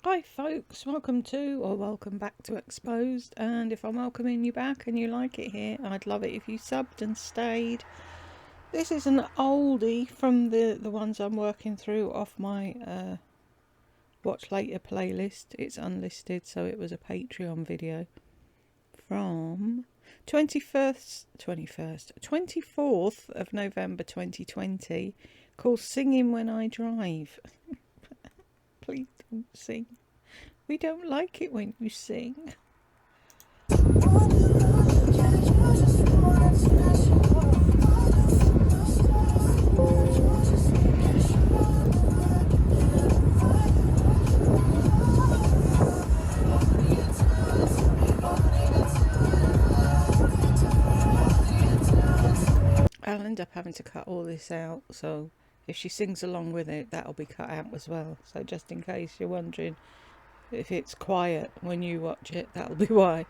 Hi folks, welcome to or welcome back to Exposed, and if I'm welcoming you back and you like it here, I'd love it if you subbed and stayed. This is an oldie from the ones I'm working through off my watch later playlist. It's unlisted, so it was a Patreon video from 24th of November 2020 called Singing When I Drive. Please don't sing. We don't like it when you sing. I'll end up having to cut all this out, so if she sings along with it, that'll be cut out as well. So just in case you're wondering if it's quiet when you watch it, that'll be why.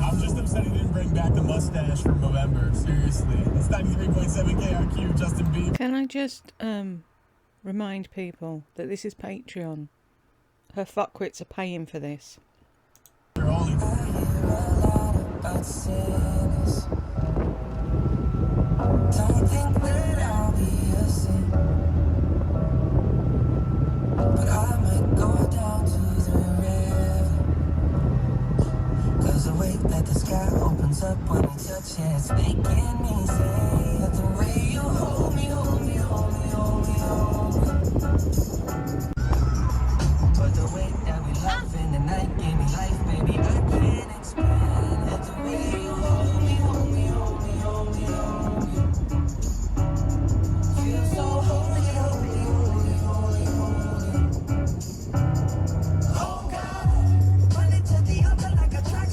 I'm just upset he didn't bring back the mustache from November. Seriously. It's 93.7 KRQ, Justin Bieber. Can I just remind people that this is Patreon? Her fuckwits are paying for this. Holy Don't think that I'll be a saint, but I might go down to the river. Cause the way that the sky opens up when we touch it, it's making me say that the way you hold me, hold me, hold me, hold me, hold me. But the way that we love in the night gave me life, baby, I can't explain it. The way you hold me, hold me, hold me, hold me, hold me. Feel so holy, holy, holy, holy, holy. Oh God, run it to the altar like a track.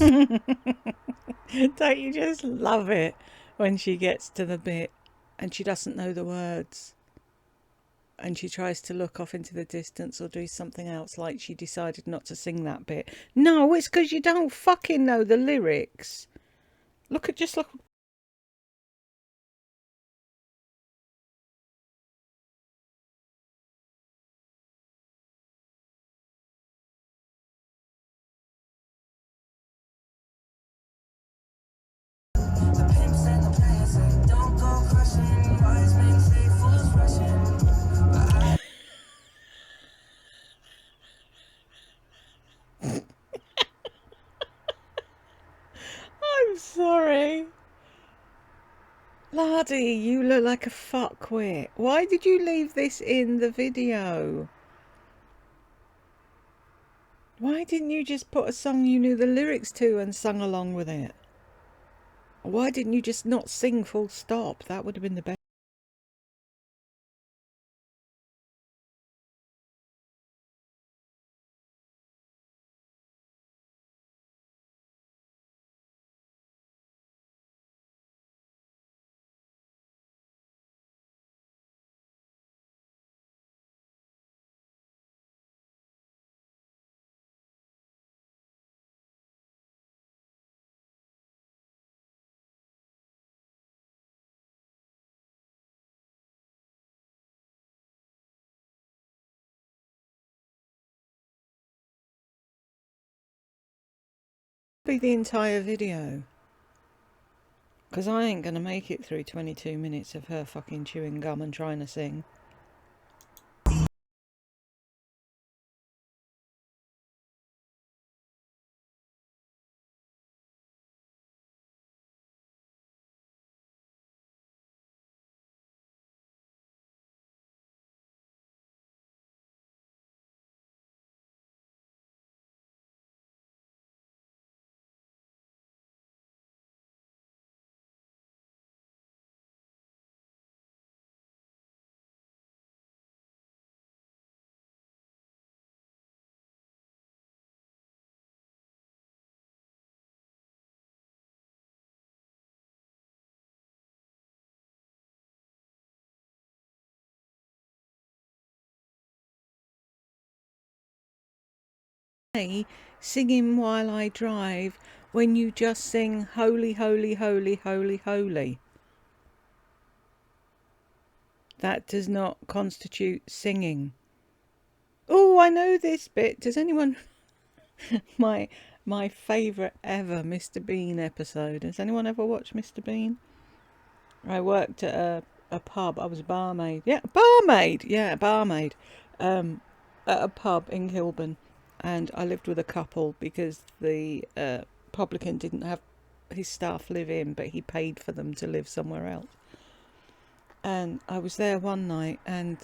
Don't you just love it when she gets to the bit and she doesn't know the words and she tries to look off into the distance or do something else, like she decided not to sing that bit? No, it's because you don't fucking know the lyrics. Just look. The pimps and the players say don't go crushing. Wise men say fools rushing. But I'm sorry. Lardy, you look like a fuckwit. Why did you leave this in the video? Why didn't you just put a song you knew the lyrics to and sung along with it? Why didn't you just not sing full stop? That would have been the best. Be the entire video. Because I ain't going to make it through 22 minutes of her fucking chewing gum and trying to sing. Hey, singing while I drive when you just sing holy, holy, holy, holy, holy. That does not constitute singing. Oh, I know this bit. Does anyone... my favourite ever Mr. Bean episode. Has anyone ever watched Mr. Bean? I worked at a pub. I was a barmaid. Yeah, barmaid. Yeah, barmaid. At a pub in Kilburn, and I lived with a couple because the publican didn't have his staff live in, but he paid for them to live somewhere else. And I was there one night, and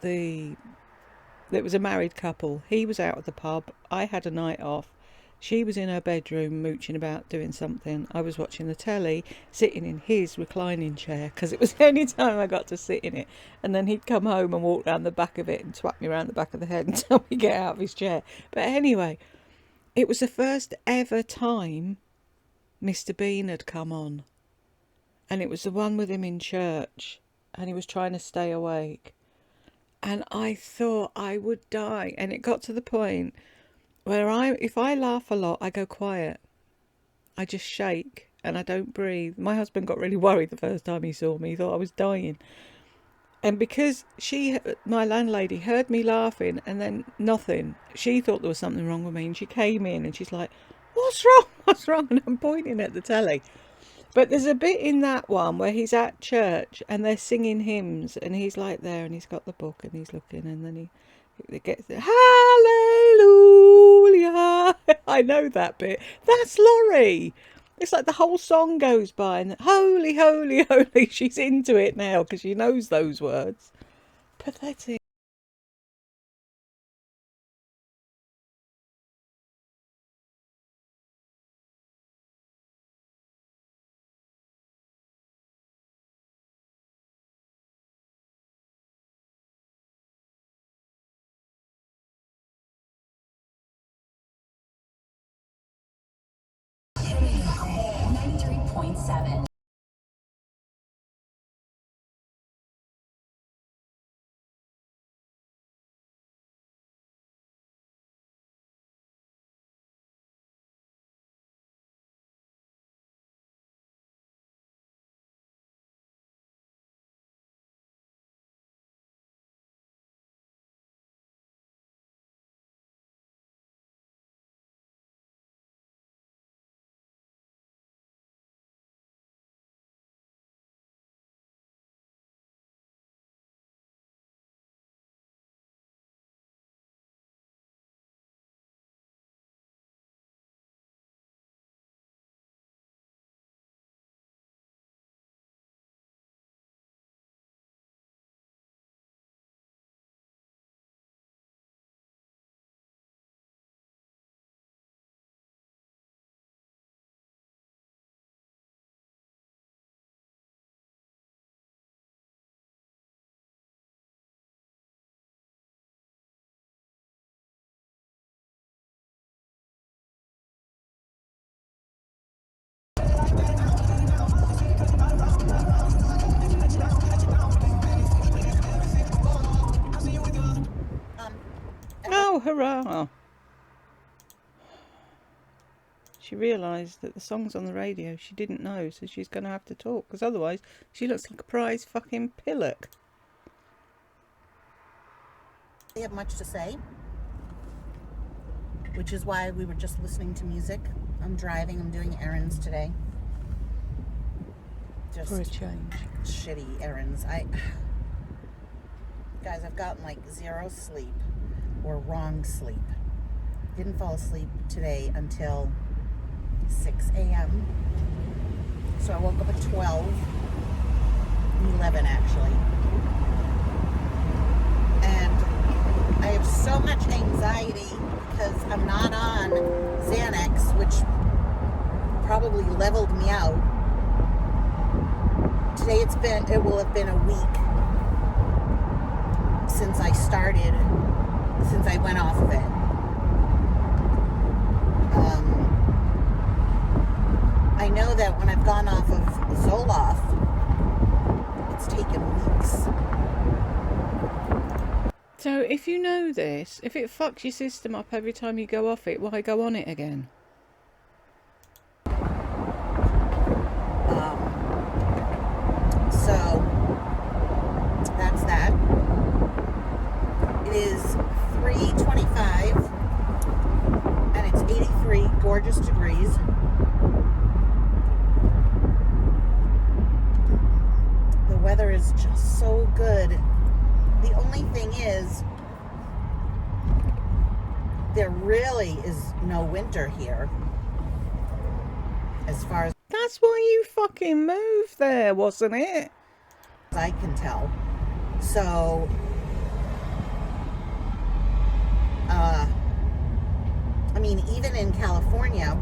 it was a married couple. He was out of the pub. I had a night off. She was in her bedroom mooching about doing something. I was watching the telly, sitting in his reclining chair, because it was the only time I got to sit in it. And then he'd come home and walk round the back of it and twat me round the back of the head until we get out of his chair. But anyway, it was the first ever time Mr. Bean had come on. And it was the one with him in church. And he was trying to stay awake. And I thought I would die. And it got to the point where if I laugh a lot, I go quiet. I just shake and I don't breathe. My husband got really worried the first time he saw me. He thought I was dying. And because my landlady, heard me laughing and then nothing, she thought there was something wrong with me. And she came in and she's like, "What's wrong? What's wrong?" And I'm pointing at the telly. But there's a bit in that one where he's at church and they're singing hymns and he's like there and he's got the book and he's looking and then he gets hallelujah. I know that bit. That's Laurie. It's like the whole song goes by and holy, holy, holy. She's into it now because she knows those words. Pathetic. Oh, hurrah. She realised that the song's on the radio. She didn't know, so she's going to have to talk, because otherwise she looks like a prize fucking pillock. They have much to say, which is why we were just listening to music. I'm driving, I'm doing errands today. Just For a change. shitty errands. Guys, I've gotten like zero sleep or wrong sleep. Didn't fall asleep today until 6 a.m. So I woke up at 12, 11 actually. And I have so much anxiety because I'm not on Xanax, which probably leveled me out. Today it will have been a week since I went off of it. I know that when I've gone off of Zoloft, it's taken weeks. So if you know this, if it fucks your system up every time you go off it, why go on it again? So that's that. It is 3:25 and it's 83 gorgeous degrees. The weather is just so good. The only thing is, there really is no winter here. As far as That's why you fucking moved there, wasn't it? I can tell. So, I mean, even in California,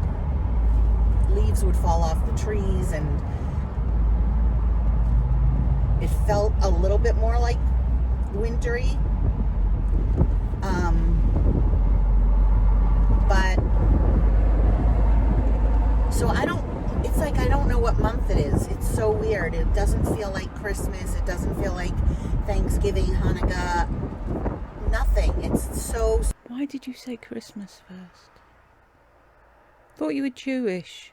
leaves would fall off the trees and it felt a little bit more like wintry. But so it's like I don't know what month it is. It's so weird. It doesn't feel like Christmas. It doesn't feel like Thanksgiving, Hanukkah, nothing. It's so... Why did you say Christmas first? Thought you were Jewish.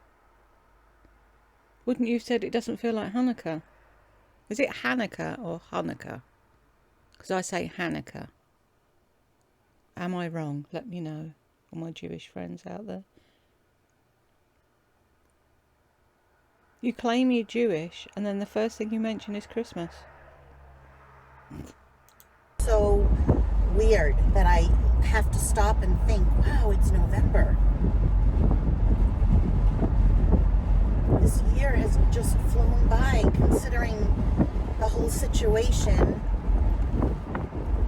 Wouldn't you have said it doesn't feel like Hanukkah? Is it Hanukkah or Hanukkah? Because I say Hanukkah. Am I wrong? Let me know, all my Jewish friends out there. You claim you're Jewish, and then the first thing you mention is Christmas. So weird that I have to stop and think, wow, it's November. This year has just flown by, considering the whole situation.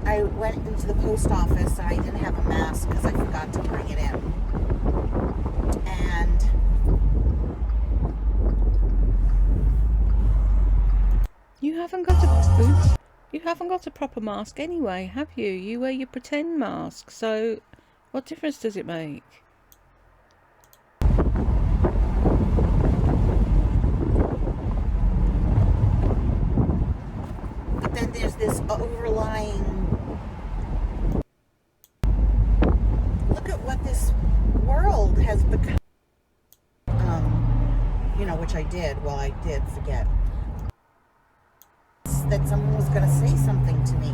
I went into the post office and I didn't have a mask because I forgot to bring it in. And You haven't got a proper mask anyway, have you? You wear your pretend mask, so what difference does it make? but then there's this overlying, look at what this world has become. Which I did. Well, I did forget that someone was going to say something to me.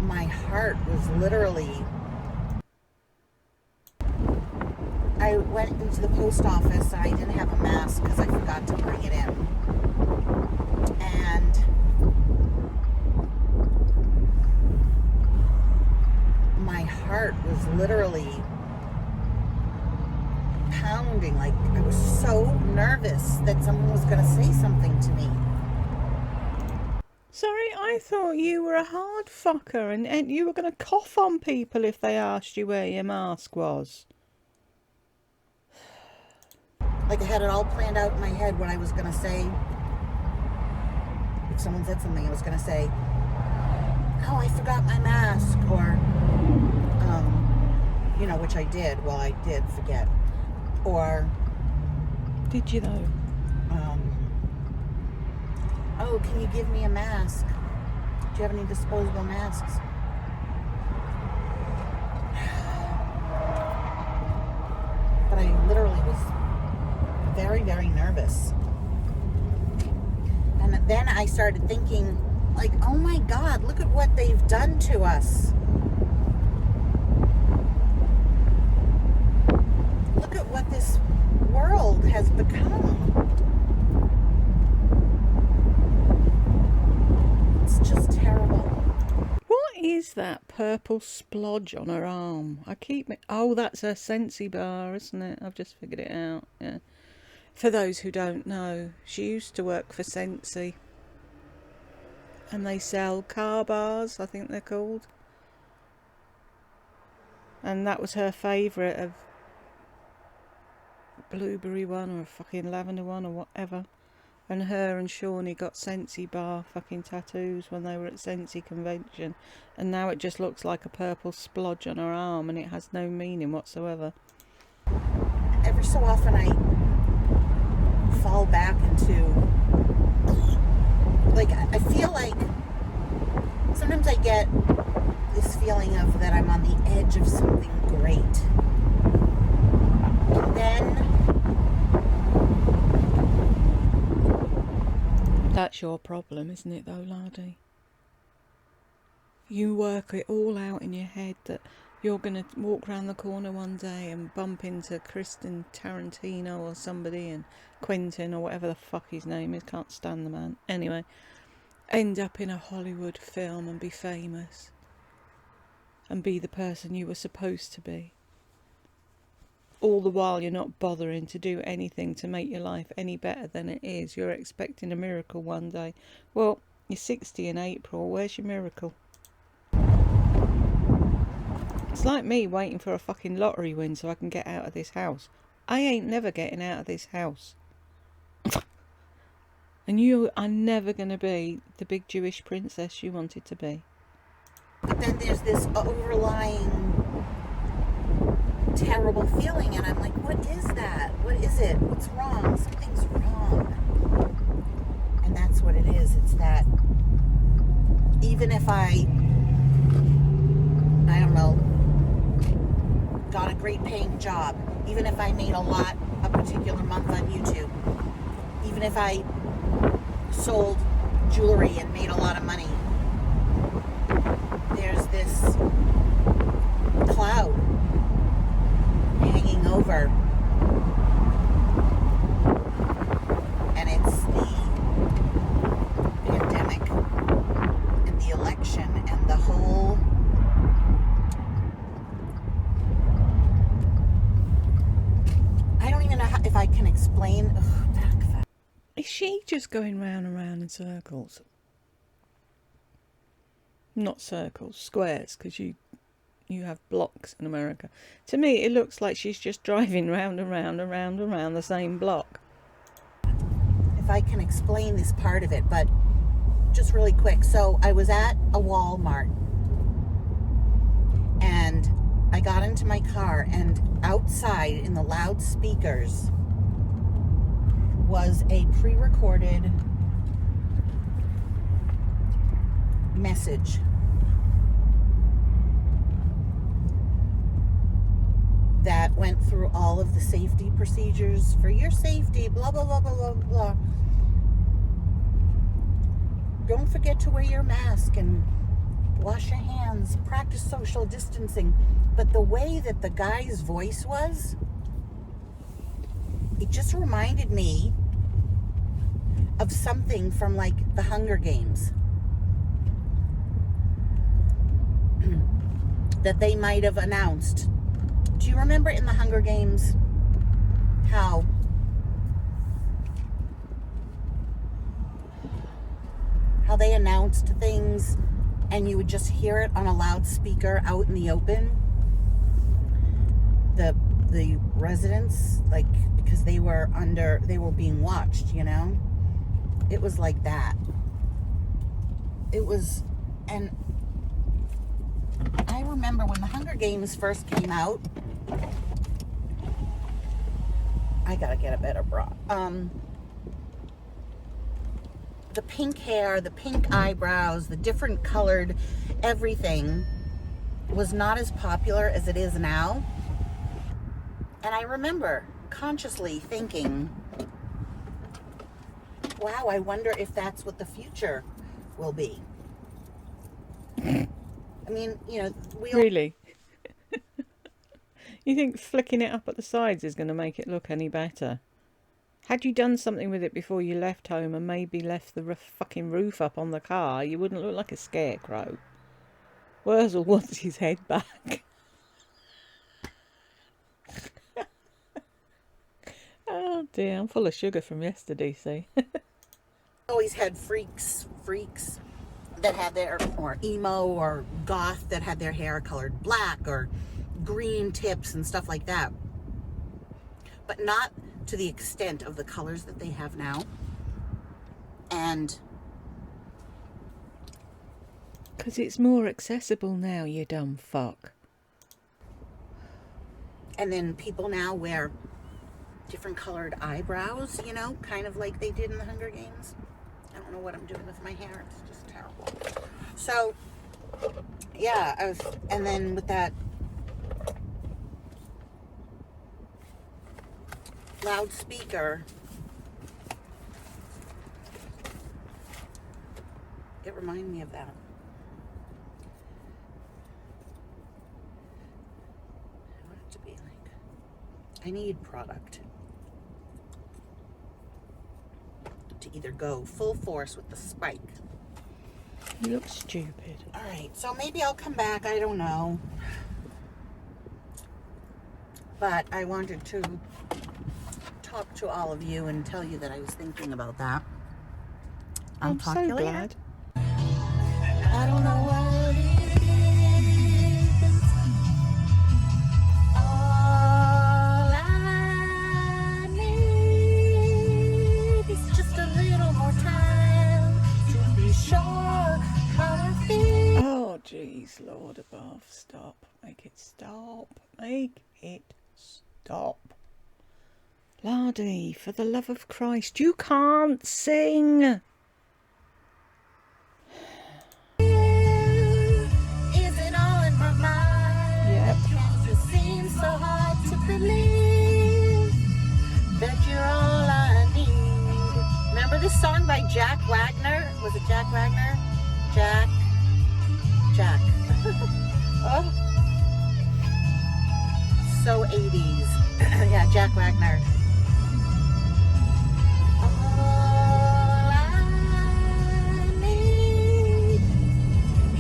My heart was literally... I went into the post office and I didn't have a mask because I forgot to bring it in. And my heart was literally pounding. Like, I was so nervous that someone was going to say something to me. Sorry, I thought you were a hard fucker and you were going to cough on people if they asked you where your mask was. Like, I had it all planned out in my head what I was going to say. If someone said something, I was going to say, oh, I forgot my mask, or, which I did. Well, I did forget. Or... Did you though? Oh, can you give me a mask? Do you have any disposable masks? But I literally was very, very nervous. And then I started thinking, like, oh my God, look at what they've done to us. Look at what this world has become. It's just terrible. What is that purple splodge on her arm? Oh, that's her Sensi bar, isn't it? I've just figured it out. Yeah. For those who don't know, she used to work for Sensi. And they sell car bars, I think they're called. And that was her favourite, of blueberry one or a fucking lavender one or whatever. And her and Shawnee got Sensi bar fucking tattoos when they were at Sensi convention. And now it just looks like a purple splodge on her arm and it has no meaning whatsoever. Every so often I fall back into like, I feel like sometimes I get this feeling of that I'm on the edge of something great. And then That's your problem, isn't it, though, laddie? You work it all out in your head that you're going to walk around the corner one day and bump into Kristen Tarantino or somebody, and Quentin or whatever the fuck his name is, can't stand the man. Anyway, end up in a Hollywood film and be famous and be the person you were supposed to be. All the while you're not bothering to do anything to make your life any better than it is. You're expecting a miracle one day. Well, you're 60 in April, where's your miracle? It's like me waiting for a fucking lottery win so I can get out of this house. I ain't never getting out of this house. And you are never going to be the big Jewish princess you wanted to be. But then there's this overlying terrible feeling, and I'm like, what is that? What is it? What's wrong? Something's wrong. And that's what it is. It's that even if I don't know, got a great paying job, even if I made a lot a particular month on YouTube, even if I sold jewelry and made a lot of money, there's this cloud hanging over, and it's the pandemic and the election and the whole I don't even know if I can explain. Is she just going round and round in circles? Not circles, squares, because you have blocks in America. To me, it looks like she's just driving round and round and round and round the same block. If I can explain this part of it, but just really quick. So I was at a Walmart, and I got into my car, and outside in the loudspeakers was a pre-recorded message that went through all of the safety procedures for your safety, blah, blah, blah, blah, blah, blah. Don't forget to wear your mask and wash your hands, practice social distancing. But the way that the guy's voice was, it just reminded me of something from like the Hunger Games that they might have announced. Do you remember in the Hunger Games how they announced things and you would just hear it on a loudspeaker out in the open? The residents, like, because they were being watched, you know? It was like that. It was, and I remember when the Hunger Games first came out, I gotta get a better bra. The pink hair, the pink eyebrows, the different colored everything was not as popular as it is now. And I remember consciously thinking, wow, I wonder if that's what the future will be. I mean, you know, Really? You think flicking it up at the sides is going to make it look any better? Had you done something with it before you left home and maybe left the fucking roof up on the car, you wouldn't look like a scarecrow. Wurzel wants his head back. Oh dear, I'm full of sugar from yesterday, see. always had freaks that had their, or emo or goth that had their hair colored black or green tips and stuff like that. But not to the extent of the colors that they have now. And because it's more accessible now, you dumb fuck. And then people now wear different colored eyebrows, you know, kind of like they did in the Hunger Games. I don't know what I'm doing with my hair. It's just terrible. So, yeah, and then with that loudspeaker, it reminded me of that. I want it to be like, I need product to either go full force with the spike. You look stupid. All right, so maybe I'll come back. I don't know. But I wanted to talk to all of you and tell you that I was thinking about that. I'm talk so to you later. glad. I don't know what it is. All I need is just a little more time to be sure how I feel. Oh, jeez, Lord above. Stop. Make it stop. Make it stop. Lardy, for the love of Christ, you can't sing. Is it all in my mind? Yep. It seems so hard to believe that you're all I need. Remember this song by Jack Wagner? Was it Jack Wagner? Jack. Oh. So 80s. Yeah, Jack Wagner. All I need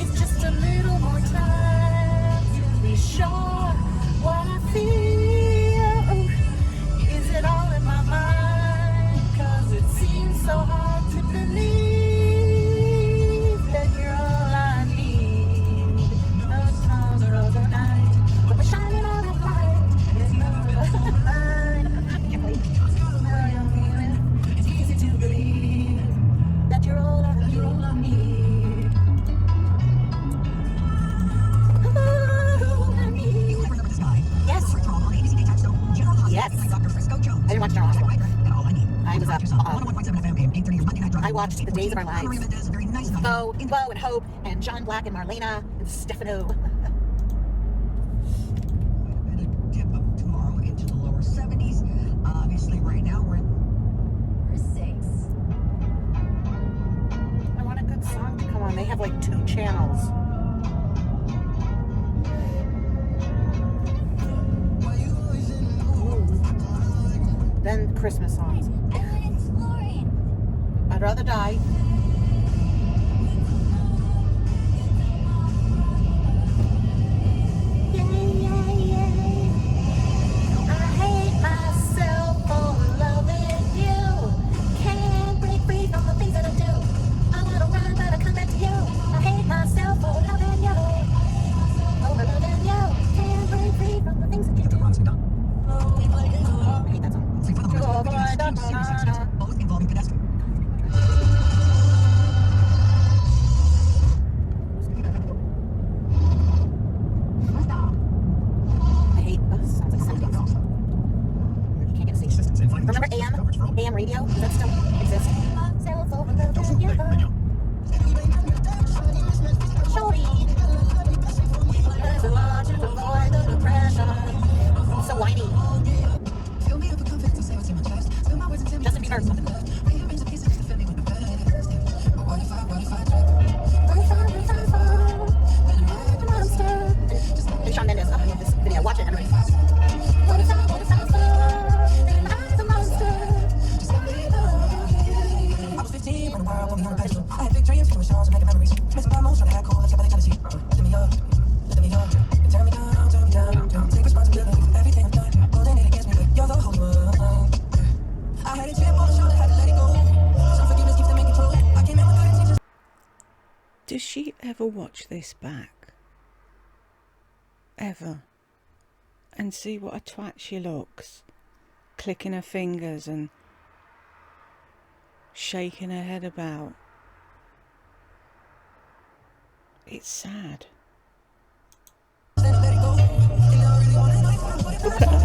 is just a little more time to be sure what I feel. Is it all in my mind? 'Cause it seems so hard to believe that you're all I need. Those stars are all the night, but we're shining all the light. It's not mine. I can't believe it's easy to believe that you're all I need. All I need. Yes. Yes. I didn't watch General Hospital. I was up. I watched The Days of Our Lives. Bo and Hope and John Black and Marlena and Stefano. Dip up tomorrow into the lower 70s. Obviously, right now we're 6. I want a good song to come on. They have like 2 channels. Then Christmas songs. I'd rather die. I hate myself for loving you. Can't break free from the things that I do. I wanna run, but I come back to you. I hate myself for loving you. Over loving you. Can't break free from the things that you do. I hate that song. both involving pedestrian. I hate sounds like something. You can't get a seat. Remember AM radio? Does that still exist? Shorty. There's a lot to avoid the depression. So whiny. Justin Bieber. And Shawn Mendes. Oh, I love this video. Watch it, everybody. I was 15 when the world put me on a pedestal. I had big dreams, few stars, and making memories. Missing by most, trying to act cool, let's get by the jealousy. Lifting me up, and turn me down. Take responsibility for everything I've done. Holding it against me, but you're the whole world. I had a chip on the shoulder, had to let it go. Some forgiveness keeps them in control. I came in with good intentions. Does she ever watch this back? Ever? And see what a twat she looks, clicking her fingers and shaking her head about. It's sad. Look at her.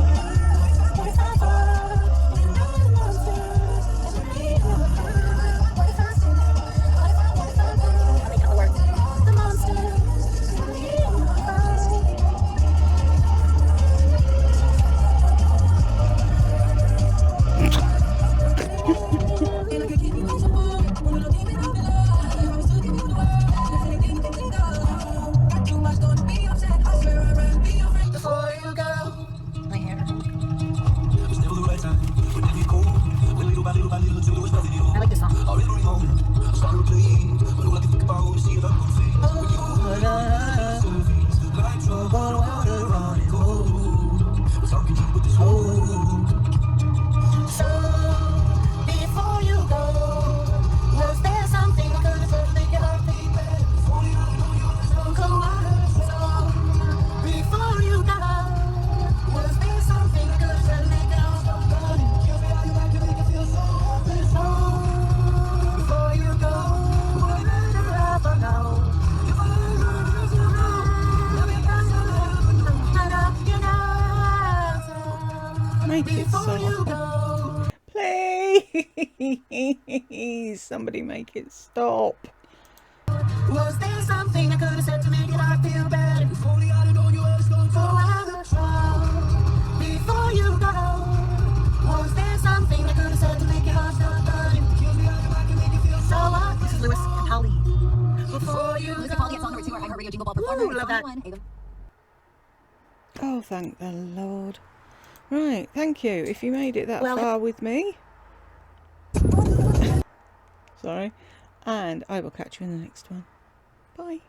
Somebody make it stop. Was there something I could have said to make it all feel better? If only I'd have known you was going to have a trouble before you go. Was there something I could have said to make your heart stop burning? Kills me how I can make it feel so what? This is Lewis Capaldi. Before you Lewis go. Capaldi at song number 2, our iHeartRadio Jingle Ball performer. Ooh, love that. Oh, thank the Lord. Right, thank you. If you made it that far with me. Sorry. And I will catch you in the next one. Bye.